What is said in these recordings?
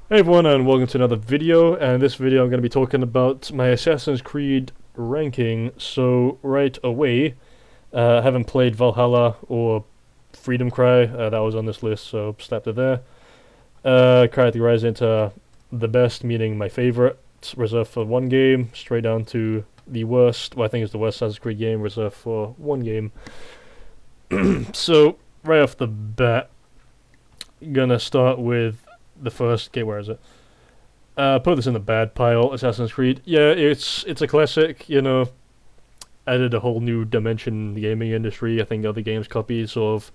Hey everyone, and welcome to another video. And this video I'm going to be talking about my Assassin's Creed ranking. So right away, I haven't played Valhalla or Freedom Cry. That was on this list, so slapped it there. Categorize into the best, meaning my favorite, reserved for one game, straight down to the worst. Well, I think it's the worst Assassin's Creed game, reserved for one game. So right off the bat, gonna start with the first game. Where is it? Put this in the bad pile. Assassin's Creed. Yeah, it's a classic. Added a whole new dimension in the gaming industry. I think other games copy sort of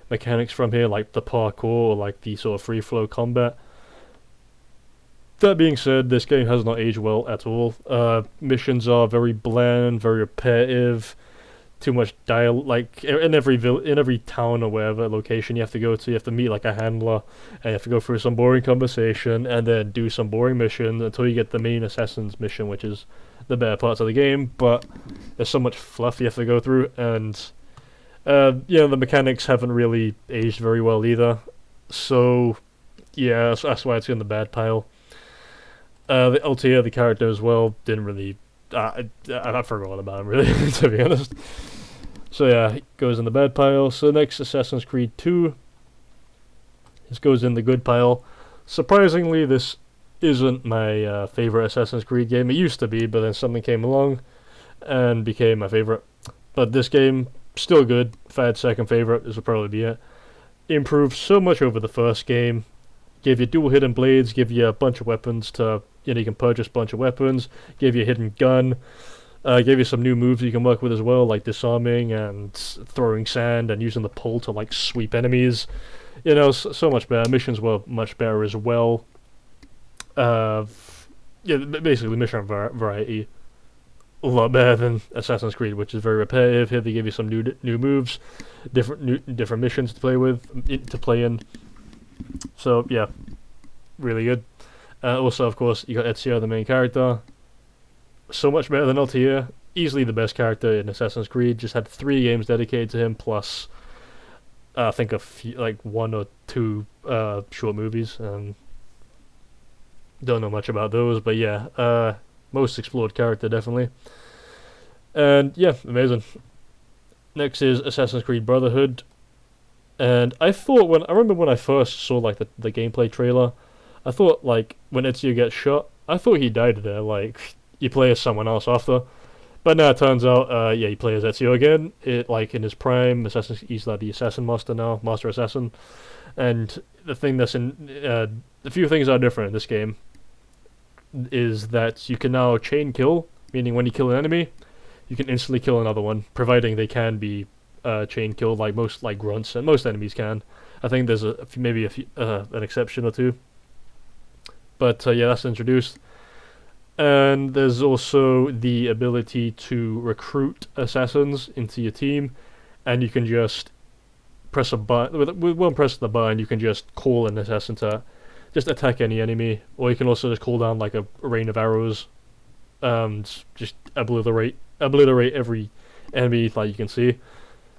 mechanics from here, like the parkour or like the sort of free flow combat. That being said, this game has not aged well at all. Missions are very bland, very repetitive. Too much dial, like in every town or wherever location you have to go to, you have to meet like a handler, and you have to go through some boring conversation, and then do some boring missions until you get the main assassin's mission, which is the better parts of the game. But there's so much fluff you have to go through, and the mechanics haven't really aged very well either. So yeah, that's why it's in the bad pile. The Altair, the character as well, didn't really. I forgot about him really, to be honest. So yeah, it goes in the bad pile. So next, Assassin's Creed 2. This goes in the good pile. Surprisingly, this isn't my favorite Assassin's Creed game. It used to be, but then something came along and became my favorite. But this game, still good. If I had second favorite, this would probably be it. Improved so much over the first game. Gave you dual hidden blades, give you a bunch of weapons to, you can purchase a bunch of weapons, gave you a hidden gun, gave you some new moves you can work with as well, like disarming and throwing sand and using the pole to like sweep enemies. So much better. Missions were much better as well. Basically mission variety a lot better than Assassin's Creed, which is very repetitive. Here they give you some new moves, different missions to play in. So yeah, really good. Also, of course, you got Ezio, the main character. So much better than Altair. Easily the best character in Assassin's Creed. Just had 3 games dedicated to him, plus I think like 1 or 2 short movies. Don't know much about those, but yeah, most explored character definitely. And yeah, amazing. Next is Assassin's Creed Brotherhood. And I remember when I first saw like the gameplay trailer, I thought like when Ezio gets shot, I thought he died there. Like you play as someone else after, but now it turns out, you play as Ezio again. It like in his prime, he's like the assassin master now, master assassin. And the thing the few things that are different in this game is that you can now chain kill, meaning when you kill an enemy, you can instantly kill another one, providing they can be chain killed like most like grunts, and most enemies can. I think there's maybe an exception or two, but yeah, that's introduced. And there's also the ability to recruit assassins into your team, and you can just press a button with one press of the button. You can just call an assassin to just attack any enemy, or you can also just call down like a rain of arrows, just obliterate every enemy like you can see.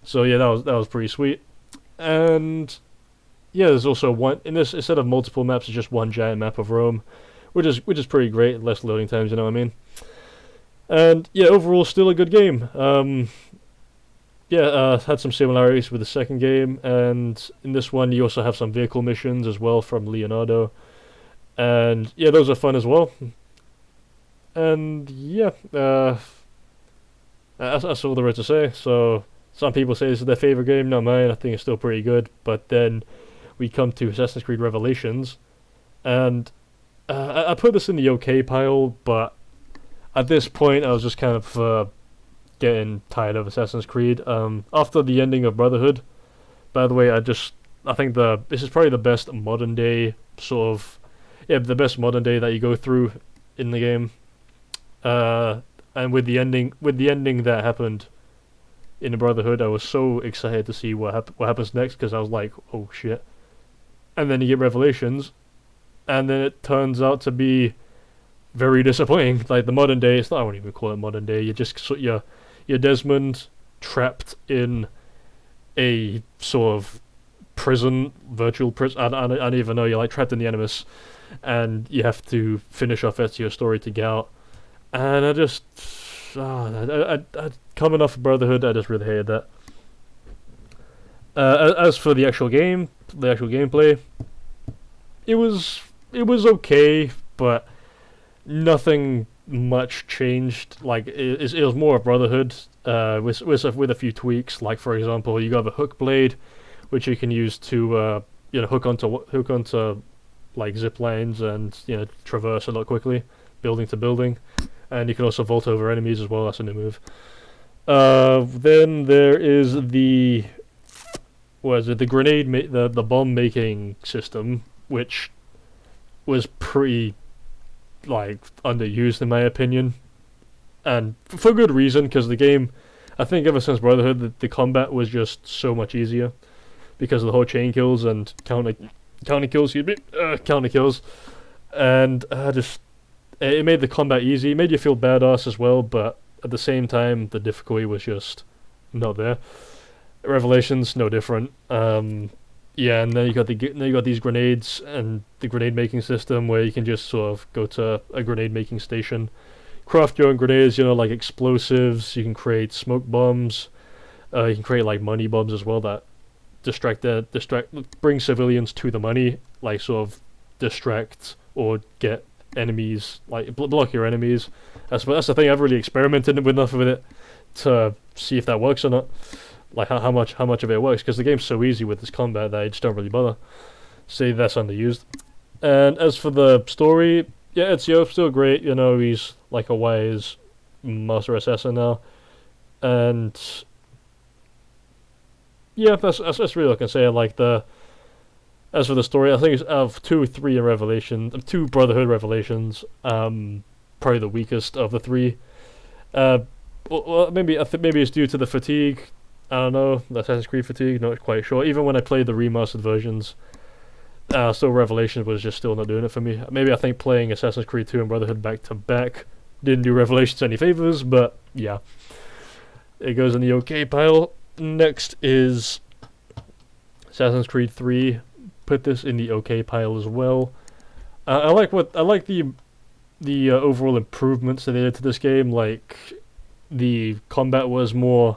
So yeah, that was pretty sweet. And yeah, there's also one in this, instead of multiple maps, it's just one giant map of Rome, which is pretty great. Less loading times, you know what I mean. And yeah, overall still a good game. Had some similarities with the second game, and in this one you also have some vehicle missions as well from Leonardo, and yeah, those are fun as well. And yeah, that's all there is to say. So some people say this is their favorite game, not mine. I think it's still pretty good. But then we come to Assassin's Creed Revelations, and I put this in the okay pile, but at this point I was just kind of getting tired of Assassin's Creed. After the ending of Brotherhood, by the way, I think this is probably the best modern day the best modern day that you go through in the game. And with the ending that happened in the Brotherhood, I was so excited to see what happens next, because I was like, oh shit. And then you get Revelations, and then it turns out to be very disappointing. Like the modern day, I won't even call it modern day. You're Desmond trapped in a sort of prison, virtual prison. I don't even know. You're like trapped in the Animus, and you have to finish off Ezio's story to get out. And I just, coming off of Brotherhood, I just really hated that. As for the actual game, the actual gameplay, it was okay, but nothing much changed. Like it was more a Brotherhood, with a few tweaks. Like for example, you got the hook blade, which you can use to hook onto like zip lines and traverse a lot quickly, building to building, and you can also vault over enemies as well. That's a new move. Then there is the the bomb making system, which was pretty like underused in my opinion, and for good reason, because the game, I think ever since Brotherhood, the combat was just so much easier because of the whole chain kills and counter kills, and just it made the combat easy, it made you feel badass as well, but at the same time the difficulty was just not there. Revelations no different. Yeah, and then you got these grenades and the grenade making system where you can just sort of go to a grenade making station, craft your own grenades, like explosives. You can create smoke bombs. You can create like money bombs as well that bring civilians to the money, like sort of distract or get enemies, like block your enemies. That's the thing. I've really experimented with enough of it to see if that works or not. Like how much of it works, because the game's so easy with this combat that I just don't really bother. See, that's underused. And as for the story, yeah, Ezio's still great. He's like a wise master assassin now, and yeah, that's really all I can say. As for the story, I think it's out of 2 or 3 in Revelation, 2 Brotherhood Revelations, probably the weakest of the 3. Well, maybe it's due to the fatigue. I don't know, the Assassin's Creed fatigue, not quite sure. Even when I played the remastered versions, still Revelations was just still not doing it for me. Maybe I think playing Assassin's Creed 2 and Brotherhood back to back didn't do Revelations any favors, but yeah. It goes in the okay pile. Next is Assassin's Creed 3. Put this in the okay pile as well. I like the overall improvements that they did to this game. Like, the combat was more...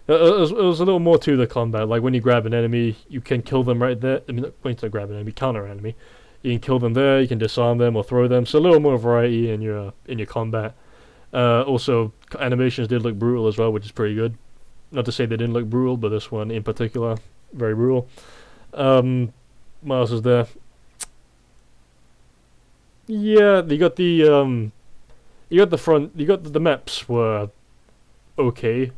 It was a little more to the combat. Like when you grab an enemy, you can kill them right there. I mean, when you grab an enemy, counter an enemy, you can kill them there. You can disarm them or throw them. So a little more variety in your combat. Also, animations did look brutal as well, which is pretty good. Not to say they didn't look brutal, but this one in particular, very brutal. What else is there? Yeah, you got the maps were okay.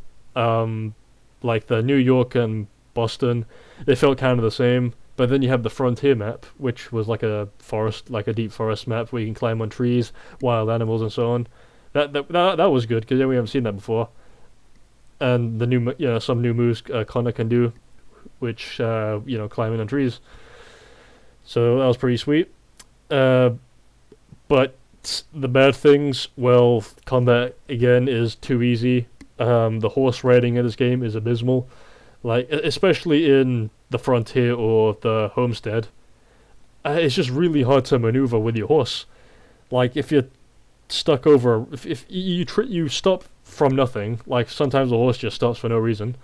Like the New York and Boston, they felt kind of the same. But then you have the Frontier map, which was like a forest, like a deep forest map where you can climb on trees, wild animals, and so on. That was good, because we haven't seen that before. And the new, some new moves Connor can do, which climbing on trees. So that was pretty sweet. But the bad things, well, combat again is too easy. The horse riding in this game is abysmal, like especially in the Frontier or the Homestead. It's just really hard to maneuver with your horse. Like if you're stuck over, if you stop from nothing. Like sometimes the horse just stops for no reason.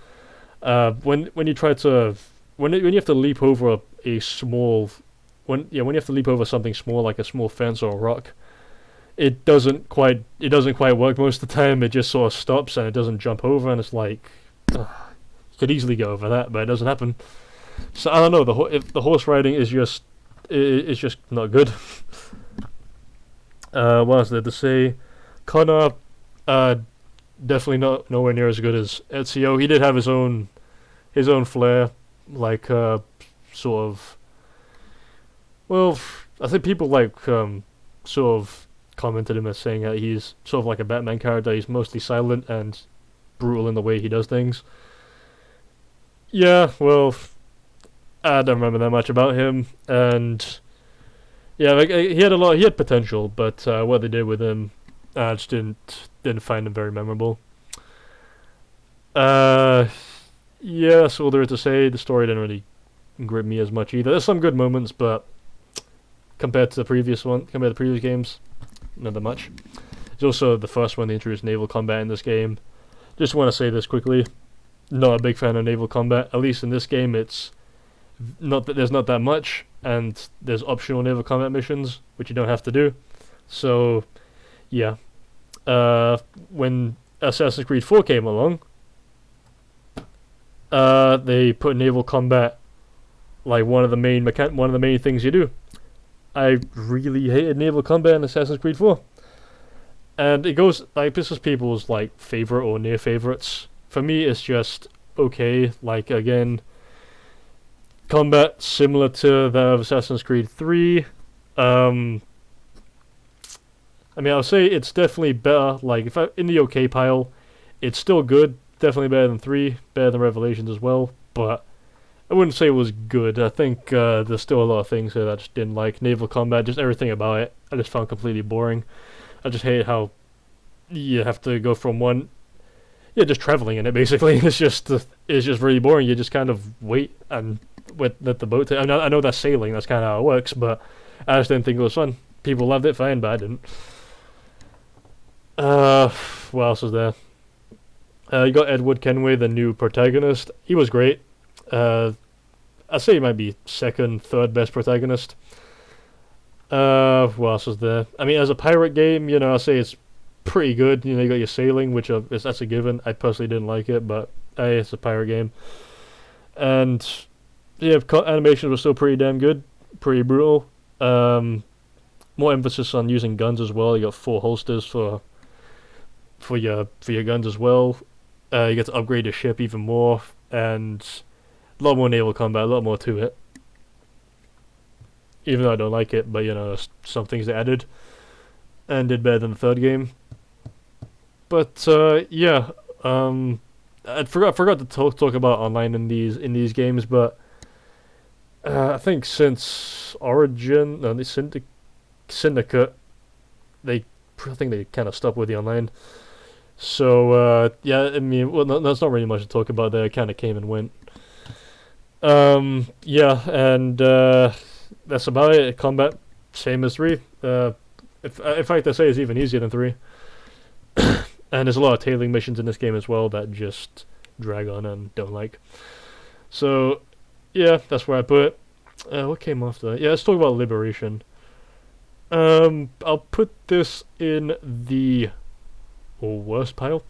When you have to leap over when you have to leap over something small like a small fence or a rock. It doesn't quite work most of the time. It just sort of stops and it doesn't jump over, and it's like you could easily go over that, but it doesn't happen. So I don't know. If the horse riding is just not good. What else did to say? Connor, definitely nowhere near as good as Ezio. He did have his own flair, like sort of. Well, I think people sort of commented him as saying that he's sort of like a Batman character. He's mostly silent and brutal in the way he does things. Yeah, well, I don't remember that much about him, and yeah, he had potential, but what they did with him, I just didn't find him very memorable. Yeah, that's all there is to say. The story didn't really grip me as much either. There's some good moments, but compared to the previous games, not that much. It's also the first one they introduced naval combat in this game. Just want to say this quickly. Not a big fan of naval combat. At least in this game, it's not that there's not that much, and there's optional naval combat missions which you don't have to do. So, yeah. When Assassin's Creed 4 came along, they put naval combat like one of the main things you do. I really hated naval combat in Assassin's Creed 4. And it goes, like, this is people's, like, favorite or near favorites. For me, it's just okay. Like, again, combat similar to the of Assassin's Creed 3. I mean, I'll say it's definitely better. Like, in the okay pile, it's still good. Definitely better than 3, better than Revelations as well. But I wouldn't say it was good. I think there's still a lot of things here that I just didn't like. Naval combat, just everything about it, I just found completely boring. I just hate how you have to go from one, just traveling in it basically. It's just really boring. You just kind of wait and let the boat. I know that's sailing. That's kind of how it works, but I just didn't think it was fun. People loved it, fine, but I didn't. What else was there? You got Edward Kenway, the new protagonist. He was great. I'd say he might be second, third best protagonist. What else was there? I mean, as a pirate game, I'll say it's pretty good. You got your sailing, which that's a given. I personally didn't like it, but it's a pirate game. And yeah, animations were still pretty damn good, pretty brutal. More emphasis on using guns as well. You got 4 holsters for your guns as well. You get to upgrade your ship even more, and a lot more naval combat, a lot more to it. Even though I don't like it, but there's some things they added and did better than the third game. But yeah, I forgot to talk about online in these games, but I think since Origin, no, the Syndicate, I think they kind of stopped with the online. So yeah, I mean, well, that's not really much to talk about there. It kind of came and went. Yeah, and that's about it. Combat, same as 3. In fact, I say it's even easier than 3. And there's a lot of tailing missions in this game as well that just drag on and don't like. So, yeah, that's where I put it. What came after? Yeah, let's talk about Liberation. I'll put this in the worst pile.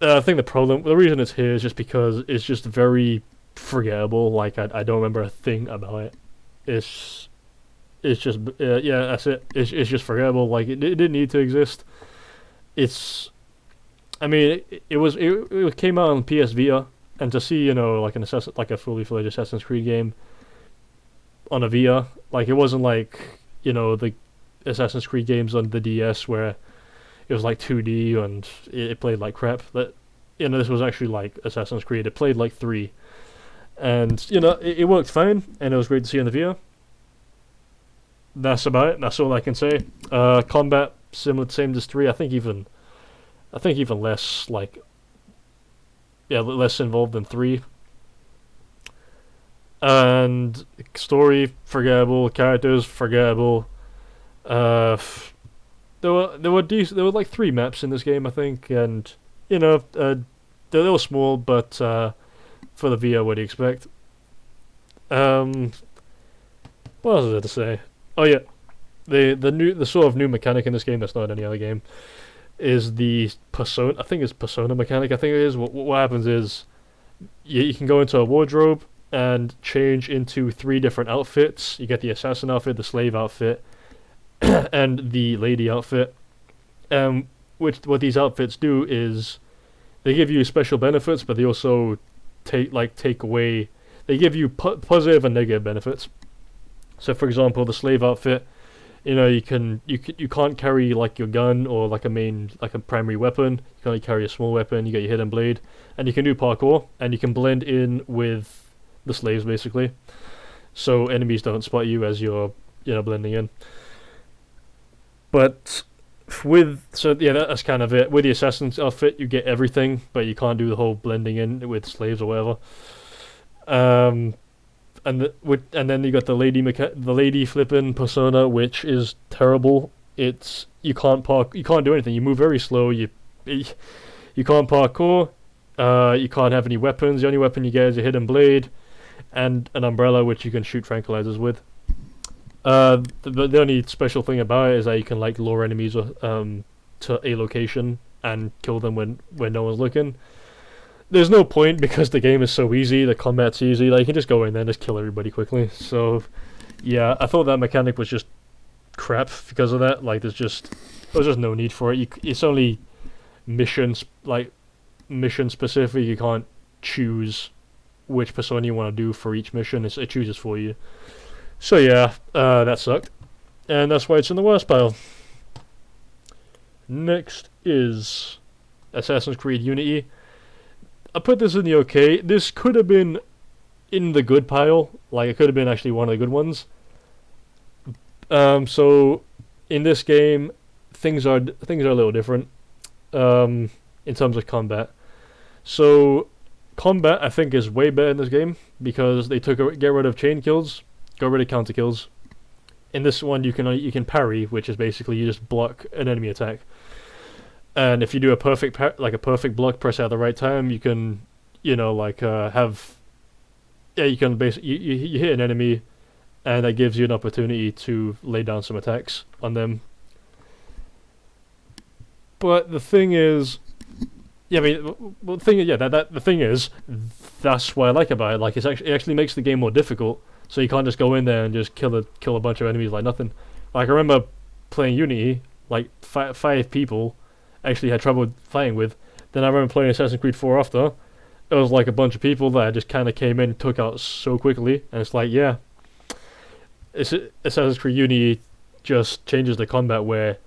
I think the reason it's here is just because it's just very forgettable. Like, I don't remember a thing about it. It's just yeah, that's it. It's just forgettable. Like, it didn't need to exist. I mean, it came out on PS Vita, and to see like a fully fledged Assassin's Creed game on a Vita, like, it wasn't like the Assassin's Creed games on the DS where it was like 2D and it played like crap. But this was actually like Assassin's Creed. It played like 3, and it worked fine, and it was great to see on the Vita. That's about it. That's all I can say. Combat same as 3. I think even less, like, less involved than 3. And story forgettable, characters forgettable. There were like 3 maps in this game, I think, and they're a little small, but for the VR, what do you expect? What else is there to say? Oh yeah, the sort of new mechanic in this game that's not in any other game is the persona. I think it's persona mechanic. I think it is. What happens is you can go into a wardrobe and change into 3 different outfits. You get the assassin outfit, the slave outfit, and the lady outfit. What these outfits do is they give you special benefits, but they also take away. They give you positive and negative benefits. So, for example, the slave outfit, you can't carry like your gun or like a primary weapon. You can only carry a small weapon. You get your hidden blade, and you can do parkour, and you can blend in with the slaves basically, so enemies don't spot you as you're blending in. But that's kind of it. With the assassin's outfit, you get everything, but you can't do the whole blending in with slaves or whatever. and then you got the lady flipping persona, which is terrible. It's you can't park, you can't do anything. You move very slow. You can't parkour. You can't have any weapons. The only weapon you get is a hidden blade and an umbrella, which you can shoot tranquilizers with. The only special thing about it is that you can like lure enemies to a location and kill them when no one's looking. There's no point because the game is so easy, the combat's easy, like you can just go in there and just kill everybody quickly. So yeah, I thought that mechanic was just crap because of that. Like there's just no need for it. It's only mission specific. You can't choose which persona you want to do for each mission. It chooses for you. So yeah, that sucked. And that's why it's in the worst pile. Next is Assassin's Creed Unity. I put this in the okay. This could have been in the good pile. Like, it could have been actually one of the good ones. So, in this game, things are a little different. In terms of combat. So, combat, I think, is way better in this game. Because they get rid of chain kills. Got rid of counter kills. In this one, you can parry, which is basically you just block an enemy attack. And if you do a perfect block press at the right time, you can, you can basically you hit an enemy, and that gives you an opportunity to lay down some attacks on them. But the thing is, the thing is, that's what I like about it. Like, it actually makes the game more difficult. So you can't just go in there and just kill a bunch of enemies like nothing. Like, I remember playing Unity, like 5 people actually had trouble fighting with. Then I remember playing Assassin's Creed 4 after. It was like a bunch of people that just kind of came in and took out so quickly. And it's like, yeah. Assassin's Creed Unity just changes the combat where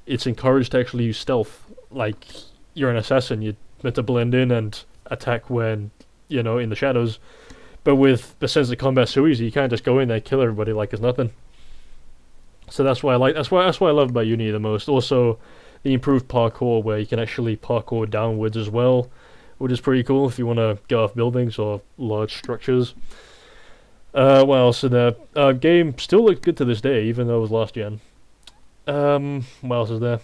it's encouraged to actually use stealth. Like, you're an assassin, you're meant to blend in and attack when, in the shadows. But with the sense of combat so easy, you can't just go in there and kill everybody like it's nothing. So that's why I love about Unity the most. Also, the improved parkour where you can actually parkour downwards as well, which is pretty cool if you want to go off buildings or large structures. What else in there? Game still looks good to this day, even though it was last gen. What else is there?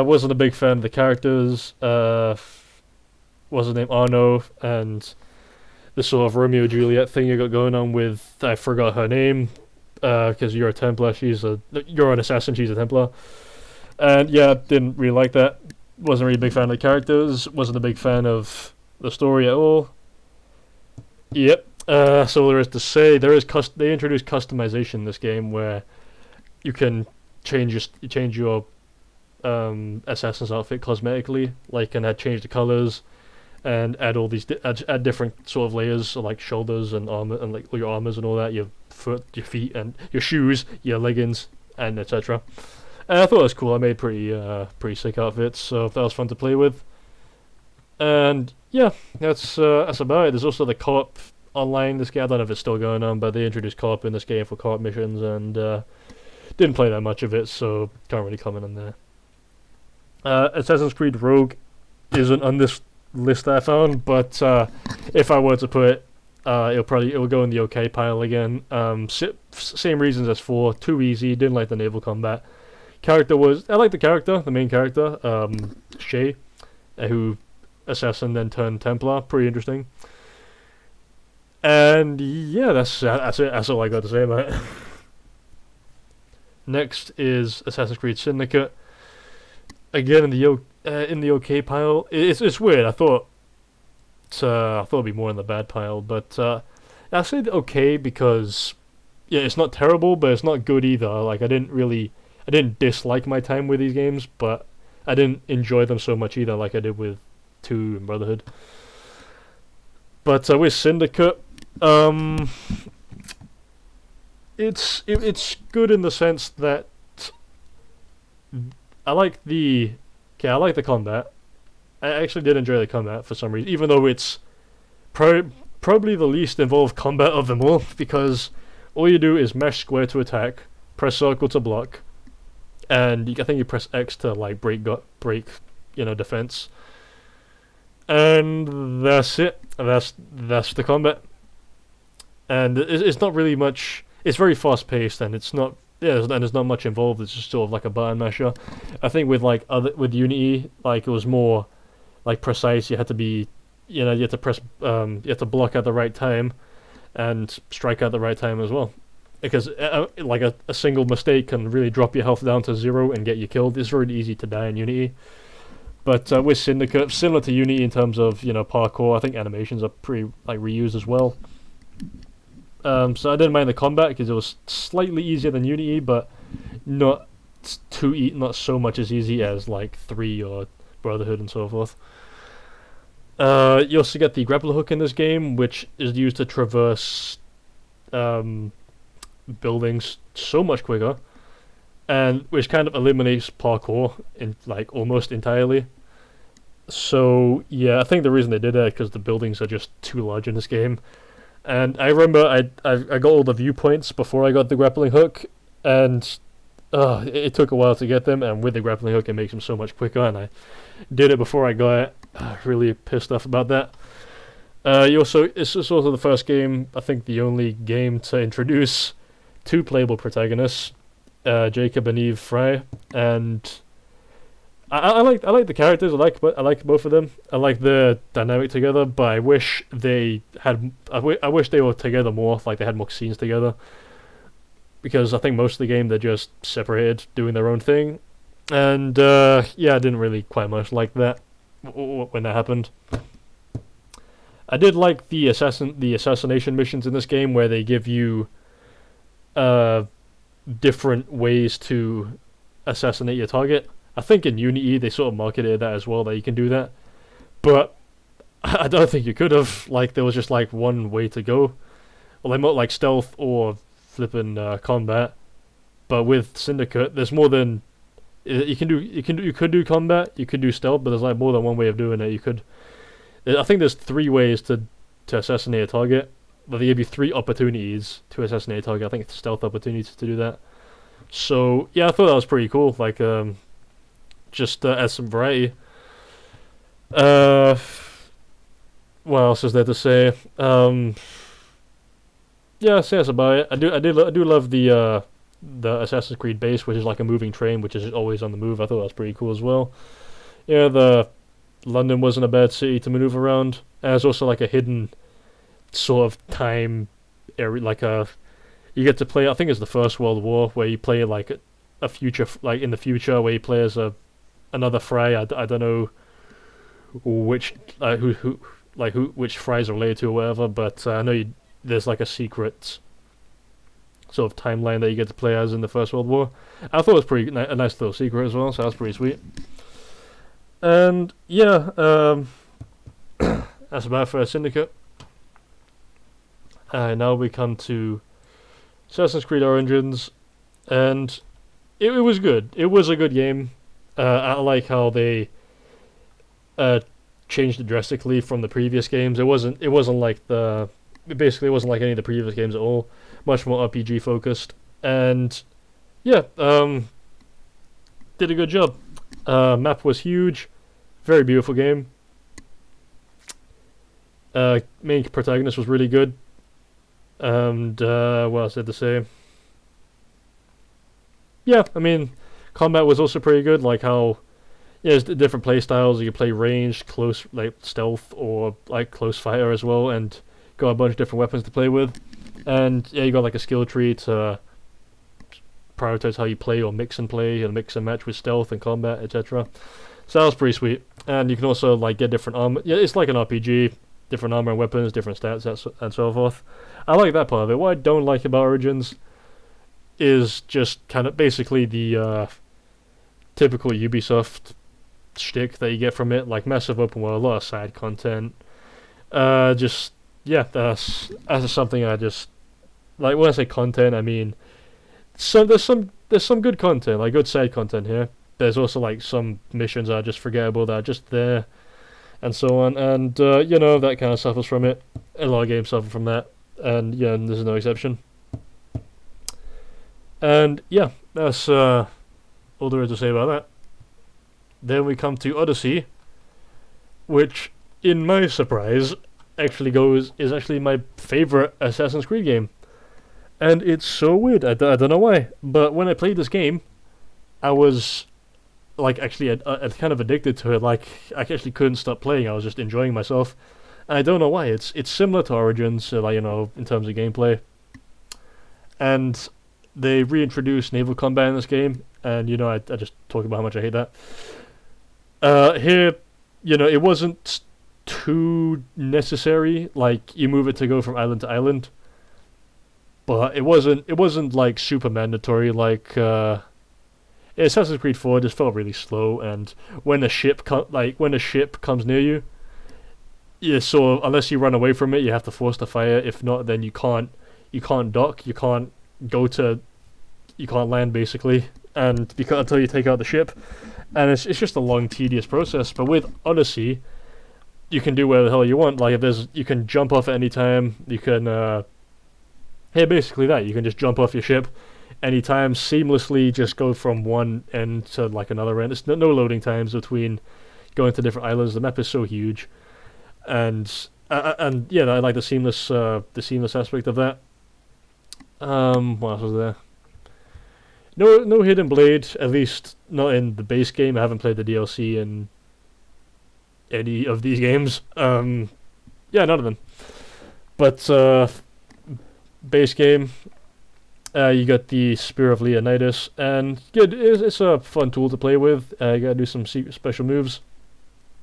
Wasn't a big fan of the characters. What's his name? Arno, and the sort of Romeo Juliet thing you got going on with, I forgot her name, because you're a Templar, you're an assassin, she's a Templar. And yeah, didn't really like that. Wasn't really a big fan of the characters, wasn't a big fan of the story at all. Yep. So there is to say, they introduced customization in this game where you can change your assassin's outfit cosmetically, like, and change the colors and add all these add different sort of layers, so like shoulders and armor and like your armors and all that, your feet and your shoes, your leggings, and etc. And I thought it was cool. I made pretty sick outfits, so that was fun to play with. And yeah, that's about it. There's also the co-op online. This game, I don't know if it's still going on, but they introduced co-op in this game for co-op missions, and didn't play that much of it, so can't really comment on there. Assassin's Creed Rogue isn't on this list I found, but if I were to put it, it'll go in the okay pile again. Same reasons as 4. Too easy. Didn't like the naval combat. I like the character, the main character, Shay, who assassin then turned Templar. Pretty interesting. And yeah, that's it. That's all I got to say about it. Next is Assassin's Creed Syndicate. Again in the okay pile. It's weird. I thought it'd be more in the bad pile, but I said okay because yeah, it's not terrible, but it's not good either. Like I didn't dislike my time with these games, but I didn't enjoy them so much either, like I did with 2 and Brotherhood. But with Syndicate, it's good in the sense that I like the combat. I actually did enjoy the combat for some reason, even though it's probably the least involved combat of them all, because all you do is mash square to attack, press circle to block, and I think you press X to like break defense. And that's it. That's the combat. And it's not really much. It's very fast paced, and it's not. Yeah, and there's not much involved. It's just sort of like a button masher. I think with like with Unity, like it was more like precise. You had to be, you know, you had to press, you had to block at the right time, and strike at the right time as well. Because like a single mistake can really drop your health down to 0 and get you killed. It's very easy to die in Unity. But with Syndicate, similar to Unity in terms of, you know, parkour, I think animations are pretty like reused as well. So I didn't mind the combat because it was slightly easier than Unity, but not not so much as easy as like 3 or Brotherhood and so forth. You also get the Grapple Hook in this game, which is used to traverse buildings so much quicker, and which kind of eliminates parkour in like almost entirely. So yeah, I think the reason they did that is because the buildings are just too large in this game. And I remember I got all the viewpoints before I got the grappling hook, and it took a while to get them. And with the grappling hook, it makes them so much quicker. And I did it before I got it. Really pissed off about that. It's also the first game, I think the only game to introduce 2 playable protagonists, Jacob and Eve Fry, and I like the characters. I like both of them. I like their dynamic together, but I wish they had. I wish they were together more. Like they had more scenes together, because I think most of the game they're just separated, doing their own thing, and I didn't really quite much like that when that happened. I did like the assassination missions in this game, where they give you different ways to assassinate your target. I think in Unity they sort of marketed that as well, that you can do that, but I don't think you could have. Like there was just like one way to go, well, like stealth or flipping combat. But with Syndicate, there's more than you could do combat, you could do stealth, but there's like more than one way of doing it. I think there's 3 ways to assassinate a target, but they give you 3 opportunities to assassinate a target. I think it's stealth opportunities to do that. So yeah, I thought that was pretty cool. Like just add some variety. What else is there to say? Yeah, so that's about it. I do love the Assassin's Creed base, which is like a moving train, which is always on the move. I thought that was pretty cool as well. Yeah, the London wasn't a bad city to maneuver around. And there's also like a hidden sort of time area, like you get to play. I think it's the First World War, where you play like a future, like in the future, where you play as another Fry. I don't know which which Fry's related to or whatever, but I know there's like a secret sort of timeline that you get to play as in the First World War. I thought it was pretty a nice little secret as well, so that's pretty sweet. And yeah, that's about it for Syndicate. Now we come to Assassin's Creed Origins, and it was good. It was a good game. I like how they changed it drastically from the previous games. It wasn't like it wasn't like any of the previous games at all. Much more RPG focused, and yeah, did a good job. Map was huge, very beautiful game. Main protagonist was really good, and what else did to say? Yeah, I mean, combat was also pretty good. Like how, yeah, there's different play styles. You can play ranged, close, like stealth, or like close fighter as well, and got a bunch of different weapons to play with. And yeah, you got like a skill tree to prioritize how you play, or mix and play, and mix and match with stealth and combat, etc. So that was pretty sweet. And you can also like get different armor. Yeah, it's like an RPG. Different armor and weapons, different stats, and so forth. I like that part of it. What I don't like about Origins is just kind of basically the typical Ubisoft shtick that you get from it, like massive open world, a lot of side content. Just yeah, that's something I just like. When I say content, I mean there's some good content, like good side content here. There's also like some missions that are just forgettable, that are just there, and so on. And that kind of suffers from it. A lot of games suffer from that, and yeah, this is no exception. And yeah, that's all there is to say about that. Then we come to Odyssey, which in my surprise, is actually my favorite Assassin's Creed game. And it's so weird. I don't know why, but when I played this game, I was like actually kind of addicted to it. Like I actually couldn't stop playing. I was just enjoying myself. And I don't know why. It's similar to Origins, like in terms of gameplay. And they reintroduced naval combat in this game, and I just talk about how much I hate that. Here, it wasn't too necessary. Like you move it to go from island to island, but it wasn't like super mandatory. Like Assassin's Creed 4 just felt really slow, and when when a ship comes near you, so unless you run away from it, you have to force the fire. If not, then you can't dock, you can't land basically, and until you take out the ship, and it's just a long, tedious process. But with Odyssey, you can do whatever the hell you want. Like you can jump off at any time. You can, basically that you can just jump off your ship anytime, seamlessly just go from one end to like another end. It's no loading times between going to different islands. The map is so huge, and yeah, I like the seamless aspect of that. What else was there? No hidden blade, at least not in the base game. I haven't played the DLC in any of these games. Yeah, none of them. But base game, you got the Spear of Leonidas, and good. It's a fun tool to play with. You gotta do some special moves,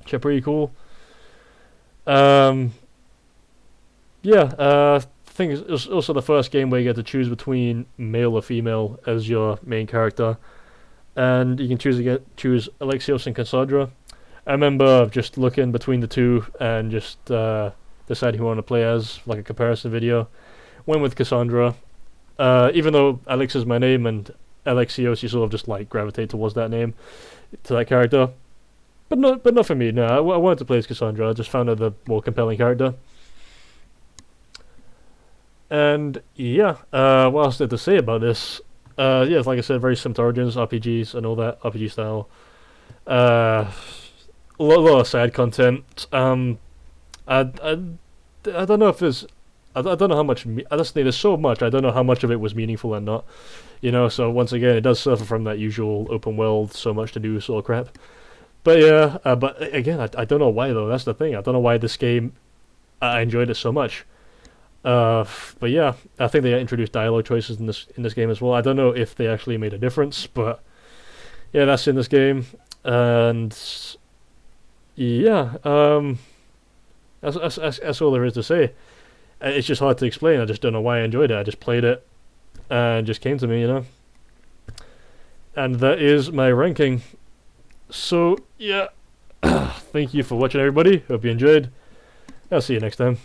which are pretty cool. Yeah. I think it's also the first game where you get to choose between male or female as your main character, and you can choose Alexios and Cassandra. I remember just looking between the two and just deciding who I want to play as, like a comparison video. Went with Cassandra, even though Alex is my name and Alexios, you sort of just like gravitate towards that name, to that character. But not for me. No, I wanted to play as Cassandra. I just found her the more compelling character. And yeah, what else did to say about this? Yeah, like I said, very similar to Origins, RPGs and all that, RPG style. A lot of side content. I don't know if there's, I don't know how much. I just think there's so much. I don't know how much of it was meaningful and not. So once again, it does suffer from that usual open world, so much to do sort of crap. But yeah, but again, I don't know why though. That's the thing. I don't know why this game. I enjoyed it so much. But yeah, I think they introduced dialogue choices in this game as well. I don't know if they actually made a difference, but yeah, that's in this game, and yeah, that's all there is to say. It's just hard to explain. I just don't know why I enjoyed it. I just played it, and it just came to me, And that is my ranking. So yeah, thank you for watching, everybody. Hope you enjoyed. I'll see you next time.